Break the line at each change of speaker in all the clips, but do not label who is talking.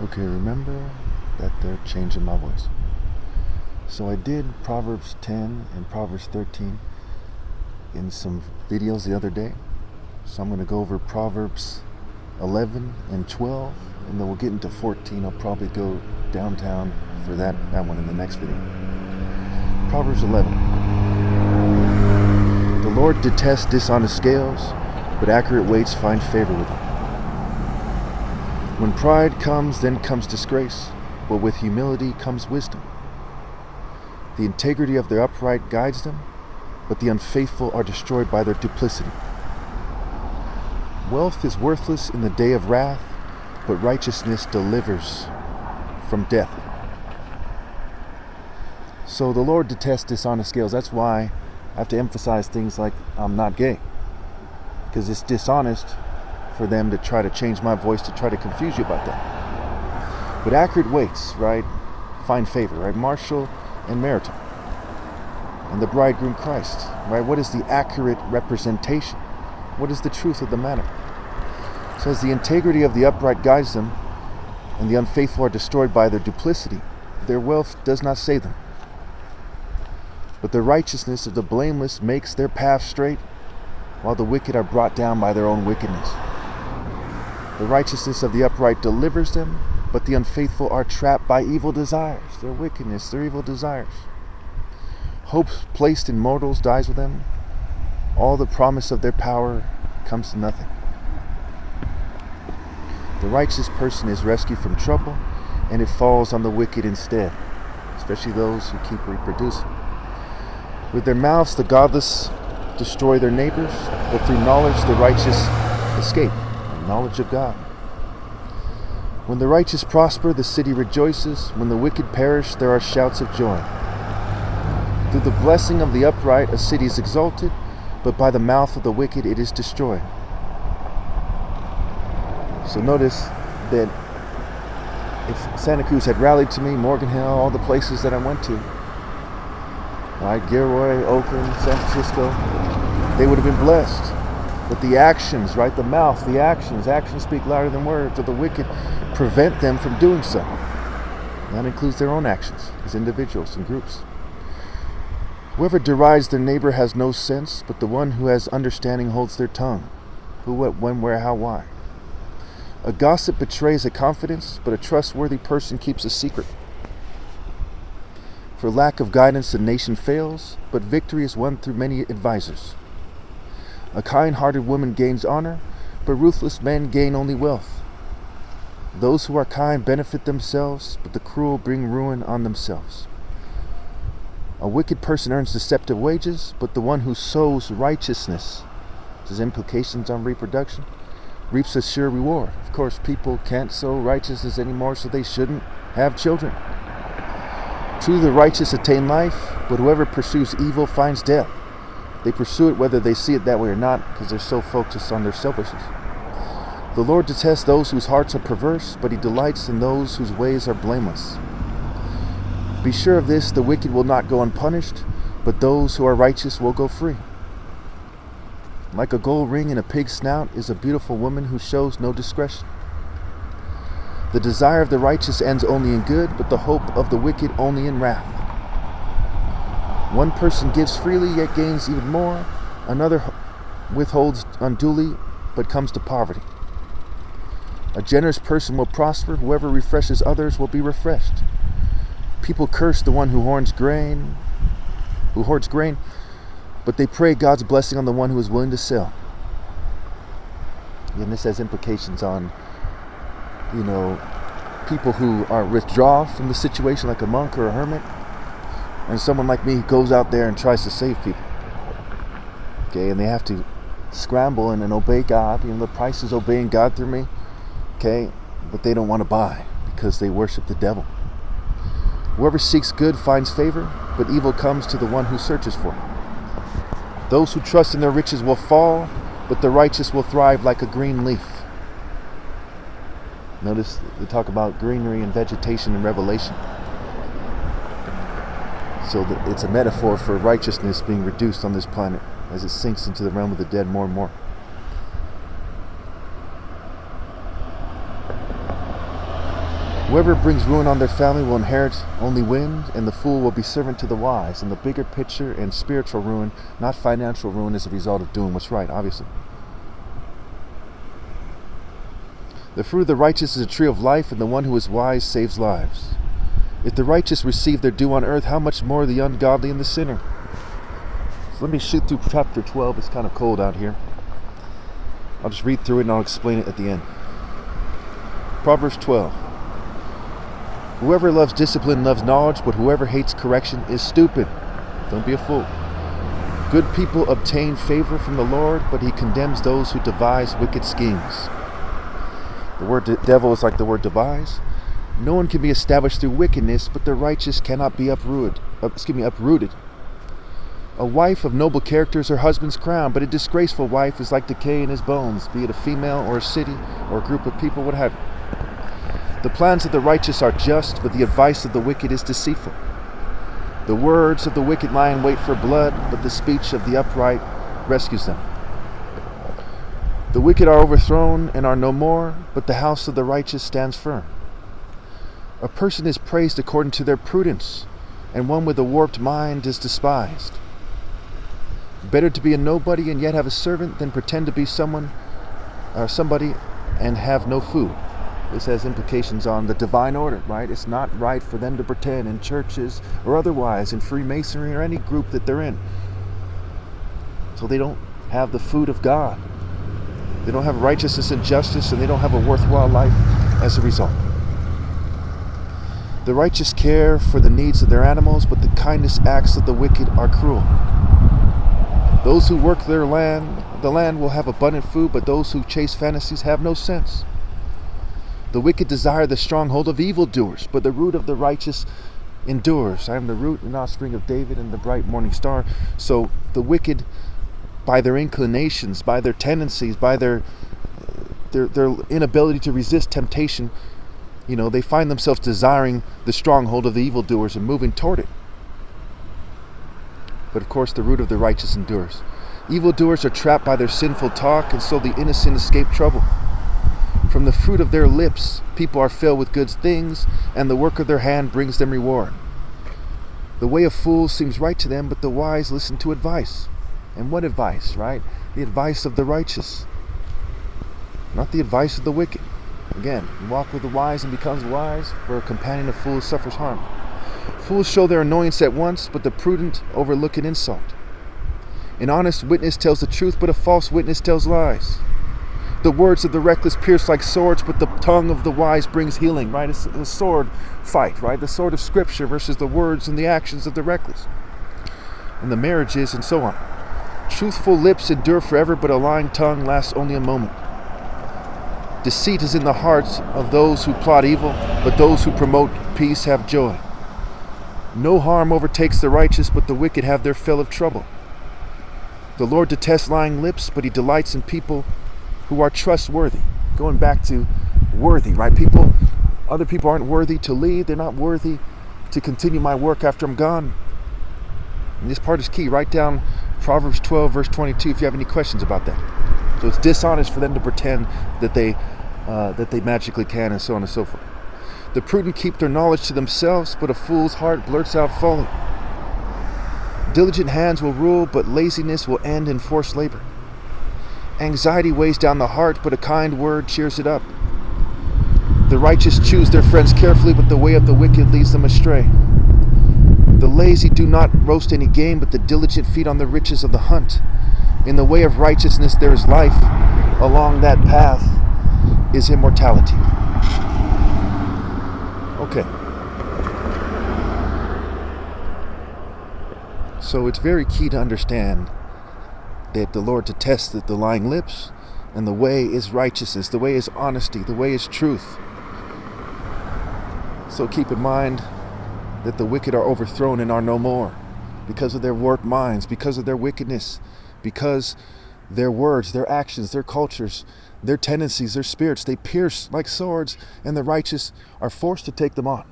Okay, remember that they're changing my voice. So I did Proverbs 10 and Proverbs 13 in some videos the other day. So I'm going to go over Proverbs 11 and 12, and then we'll get into 14. I'll probably go downtown for that one in the next video. Proverbs 11. The Lord detests dishonest scales, but accurate weights find favor with him. When pride comes, then comes disgrace, but with humility comes wisdom. The integrity of the upright guides them, but the unfaithful are destroyed by their duplicity. Wealth is worthless in the day of wrath, but righteousness delivers from death. So the Lord detests dishonest scales. That's why I have to emphasize things like I'm not gay, because it's dishonest for them to try to change my voice to try to confuse you about that. But accurate weights, right, find favor, right? Martial and marital. And the bridegroom Christ, right? What is the accurate representation? What is the truth of the matter? It says the integrity of the upright guides them, and the unfaithful are destroyed by their duplicity. Their wealth does not save them. But the righteousness of the blameless makes their path straight, while the wicked are brought down by their own wickedness. The righteousness of the upright delivers them, but the unfaithful are trapped by evil desires, their wickedness, their evil desires. Hope placed in mortals dies with them. All the promise of their power comes to nothing. The righteous person is rescued from trouble, and it falls on the wicked instead, especially those who keep reproducing. With their mouths, the godless destroy their neighbors, but through knowledge, the righteous escape. Knowledge of God. When the righteous prosper, the city rejoices. When the wicked perish, there are shouts of joy. Through the blessing of the upright, a city is exalted, but by the mouth of the wicked it is destroyed. So notice that if Santa Cruz had rallied to me, Morgan Hill, all the places that I went to, right, Gilroy, Oakland, San Francisco, they would have been blessed. But the actions, right, the mouth, the actions speak louder than words of the wicked prevent them from doing so. That includes their own actions as individuals and groups. Whoever derides their neighbor has no sense, but the one who has understanding holds their tongue. Who, what, when, where, how, why. A gossip betrays a confidence, but a trustworthy person keeps a secret. For lack of guidance, a nation fails, but victory is won through many advisors. A kind-hearted woman gains honor, but ruthless men gain only wealth. Those who are kind benefit themselves, but the cruel bring ruin on themselves. A wicked person earns deceptive wages, but the one who sows righteousness, this has implications on reproduction, reaps a sure reward. Of course, people can't sow righteousness anymore, so they shouldn't have children. Truly the righteous attain life, but whoever pursues evil finds death. They pursue it whether they see it that way or not, because they're so focused on their selfishness. The Lord detests those whose hearts are perverse, but he delights in those whose ways are blameless. Be sure of this, the wicked will not go unpunished, but those who are righteous will go free. Like a gold ring in a pig's snout is a beautiful woman who shows no discretion. The desire of the righteous ends only in good, but the hope of the wicked only in wrath. One person gives freely, yet gains even more. Another withholds unduly, but comes to poverty. A generous person will prosper. Whoever refreshes others will be refreshed. People curse the one who hoards grain, but they pray God's blessing on the one who is willing to sell. And this has implications on, people who are withdraw from the situation, like a monk or a hermit, and someone like me who goes out there and tries to save people. Okay, and they have to scramble and obey God. The price is obeying God through me. Okay, but they don't want to buy because they worship the devil. Whoever seeks good finds favor, but evil comes to the one who searches for it. Those who trust in their riches will fall, but the righteous will thrive like a green leaf. Notice they talk about greenery and vegetation in Revelation. So it's a metaphor for righteousness being reduced on this planet as it sinks into the realm of the dead more and more. Whoever brings ruin on their family will inherit only wind, and the fool will be servant to the wise. And the bigger picture and spiritual ruin, not financial ruin, is a result of doing what's right, obviously. The fruit of the righteous is a tree of life, and the one who is wise saves lives. If the righteous receive their due on earth, how much more the ungodly and the sinner? So let me shoot through chapter 12. It's kind of cold out here. I'll just read through it and I'll explain it at the end. Proverbs 12. Whoever loves discipline loves knowledge, but whoever hates correction is stupid. Don't be a fool. Good people obtain favor from the Lord, but he condemns those who devise wicked schemes. The word devil is like the word devise. No one can be established through wickedness, but the righteous cannot be uprooted. A wife of noble character is her husband's crown, but a disgraceful wife is like decay in his bones, be it a female or a city or a group of people, what have you. The plans of the righteous are just, but the advice of the wicked is deceitful. The words of the wicked lie in wait for blood, but the speech of the upright rescues them. The wicked are overthrown and are no more, but the house of the righteous stands firm. A person is praised according to their prudence, and one with a warped mind is despised. Better to be a nobody and yet have a servant than pretend to be somebody and have no food. This has implications on the divine order, right? It's not right for them to pretend in churches or otherwise in Freemasonry or any group that they're in. So they don't have the food of God. They don't have righteousness and justice, and they don't have a worthwhile life as a result. The righteous care for the needs of their animals, but the kindness acts of the wicked are cruel. Those who work the land will have abundant food, but those who chase fantasies have no sense. The wicked desire the stronghold of evildoers, but the root of the righteous endures. I am the root and offspring of David and the bright morning star. So the wicked, by their inclinations, by their tendencies, by their inability to resist temptation, they find themselves desiring the stronghold of the evildoers and moving toward it. But of course, the root of the righteous endures. Evildoers are trapped by their sinful talk, and so the innocent escape trouble. From the fruit of their lips, people are filled with good things, and the work of their hand brings them reward. The way of fools seems right to them, but the wise listen to advice. And what advice, right? The advice of the righteous, not the advice of the wicked. Again, walk with the wise and becomes wise, for a companion of fools suffers harm. Fools show their annoyance at once, but the prudent overlook an insult. An honest witness tells the truth, but a false witness tells lies. The words of the reckless pierce like swords, but the tongue of the wise brings healing, right? It's a sword fight, right? The sword of Scripture versus the words and the actions of the reckless. And the marriages and so on. Truthful lips endure forever, but a lying tongue lasts only a moment. Deceit is in the hearts of those who plot evil, but those who promote peace have joy. No harm overtakes the righteous, but the wicked have their fill of trouble. The Lord detests lying lips, but he delights in people who are trustworthy. Going back to worthy, right? Other people aren't worthy to lead. They're not worthy to continue my work after I'm gone. And this part is key. Write down Proverbs 12, verse 22, if you have any questions about that. So it's dishonest for them to pretend that they magically can, and so on and so forth. The prudent keep their knowledge to themselves, but a fool's heart blurts out folly. Diligent hands will rule, but laziness will end in forced labor. Anxiety weighs down the heart, but a kind word cheers it up. The righteous choose their friends carefully, but the way of the wicked leads them astray. The lazy do not roast any game, but the diligent feed on the riches of the hunt. In the way of righteousness there is life. Along that path is immortality. Okay. So it's very key to understand that the Lord detests the lying lips, and the way is righteousness, the way is honesty, the way is truth. So keep in mind that the wicked are overthrown and are no more because of their warped minds, because of their wickedness, because their words, their actions, their cultures, their tendencies, their spirits, they pierce like swords, and the righteous are forced to take them on.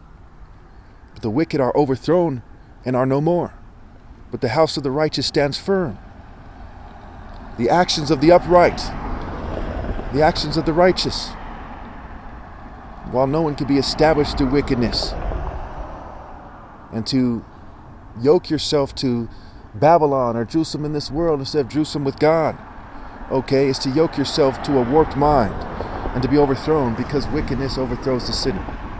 But the wicked are overthrown and are no more, but the house of the righteous stands firm. The actions of the upright, the actions of the righteous while no one can be established through wickedness. And to yoke yourself to Babylon or Jerusalem in this world instead of Jerusalem with God, okay, is to yoke yourself to a warped mind and to be overthrown, because wickedness overthrows the sinner.